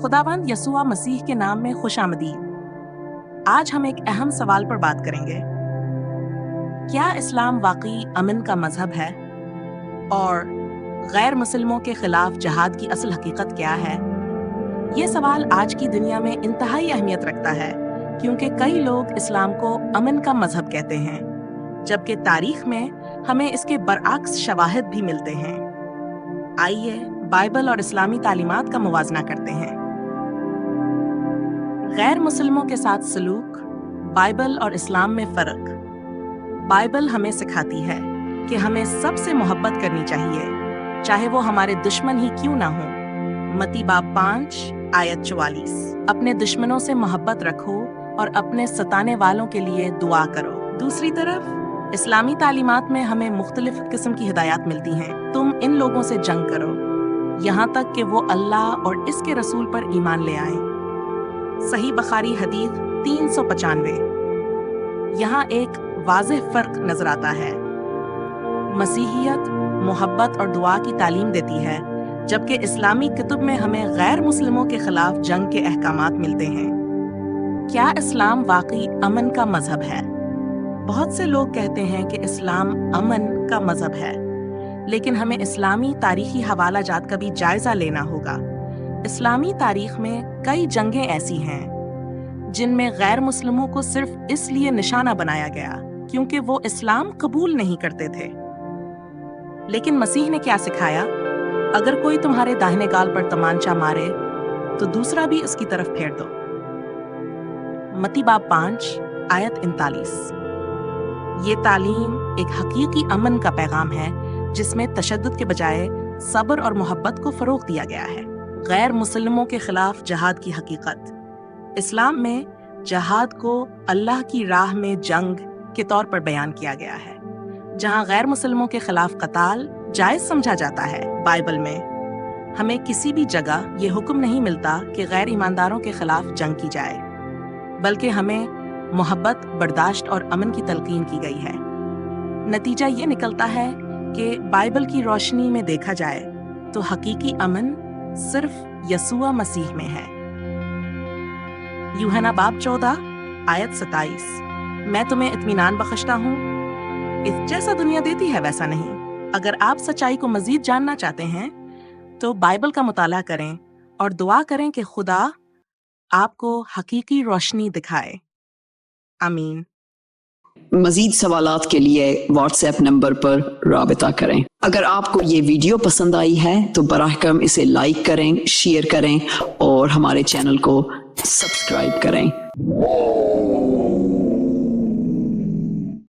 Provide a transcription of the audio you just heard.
खुदावंद यसुआ मसीह के नाम में खुश आमदीद। आज हम एक अहम सवाल पर बात करेंगे। क्या इस्लाम वाकई अमन का मजहब है? और गैर मुसलमों के खिलाफ जहाद की असल हकीकत क्या है? ये सवाल आज की दुनिया में इंतहाई अहमियत रखता है, क्योंकि कई लोग इस्लाम को अमन का मजहब कहते हैं, जबकि तारीख में हमें इसके बरअक्स शवाहिद भी मिलते हैं। आइए बाइबल और इस्लामी तालीमात का मुवाजना करते हैं। गैर मुसलमों के साथ सलूक, बाइबल और इस्लाम में फ़र्क। बाइबल हमें सिखाती है कि हमें सबसे मोहब्बत करनी चाहिए, चाहे वो हमारे दुश्मन ही क्यों ना हो। मत्ती बाब 5 आयत 44। अपने दुश्मनों से मोहब्बत रखो और अपने सताने वालों के लिए दुआ करो। दूसरी तरफ इस्लामी तालीमात में हमें मुख्तलिफ किस्म की हिदायत मिलती हैं। तुम इन लोगों से जंग करो, यहाँ तक कि वो अल्लाह और इसके रसूल पर ईमान ले आए। सही बुखारी हदीस 395। यहाँ एक वाज़ेह फ़र्क नजर आता है। मसीहियत मोहब्बत और दुआ की तालीम देती है, जबकि इस्लामी किताब में हमें गैर मुस्लिमों के खिलाफ जंग के अहकामात मिलते हैं। क्या इस्लाम वाकई अमन का मजहब है? बहुत से लोग कहते हैं कि इस्लाम अमन का मजहब है, लेकिन हमें इस्लामी तारीखी हवाला जात का भी जायजा लेना होगा। इस्लामी तारीख में कई जंगें ऐसी हैं जिनमें गैर मुस्लिमों को सिर्फ इसलिए निशाना बनाया गया क्योंकि वो इस्लाम कबूल नहीं करते थे। लेकिन मसीह ने क्या सिखाया? अगर कोई तुम्हारे दाहिने गाल पर तमांचा मारे तो दूसरा भी उसकी तरफ फेर दो। मत्ती बाब 5 आयत 39। ये तालीम एक हकीकी अमन का पैगाम है, जिसमें तशद्दुद के बजाय सब्र और मोहब्बत को फरोग दिया गया है। गैर मुसलमों के खिलाफ जहाद की हकीकत। इस्लाम में जहाद को अल्लाह की राह में जंग के तौर पर बयान किया गया है, जहां गैर मुसलमों के खिलाफ कताल जायज समझा जाता है। बाइबल में हमें किसी भी जगह ये हुक्म नहीं मिलता कि गैर ईमानदारों के खिलाफ जंग की जाए, बल्कि हमें मोहब्बत, बर्दाश्त और अमन की तलकीन की गई है। नतीजा ये निकलता है कि बाइबल की रोशनी में देखा जाए तो हकीकी अमन सिर्फ यसुआ मसीह में है। यूहन्ना बाब 14 आयत 27। मैं तुम्हें इत्मीनान बख्शता हूँ, इस जैसा दुनिया देती है वैसा नहीं। अगर आप सच्चाई को मजीद जानना चाहते हैं तो बाइबल का मुताला करें और दुआ करें कि खुदा आपको हकीकी रोशनी दिखाए। आमीन। मजीद सवालात के लिए व्हाट्सएप नंबर पर राबिता करें। अगर आपको ये वीडियो पसंद आई है तो बराहकम इसे लाइक करें, शेयर करें और हमारे चैनल को सब्सक्राइब करें।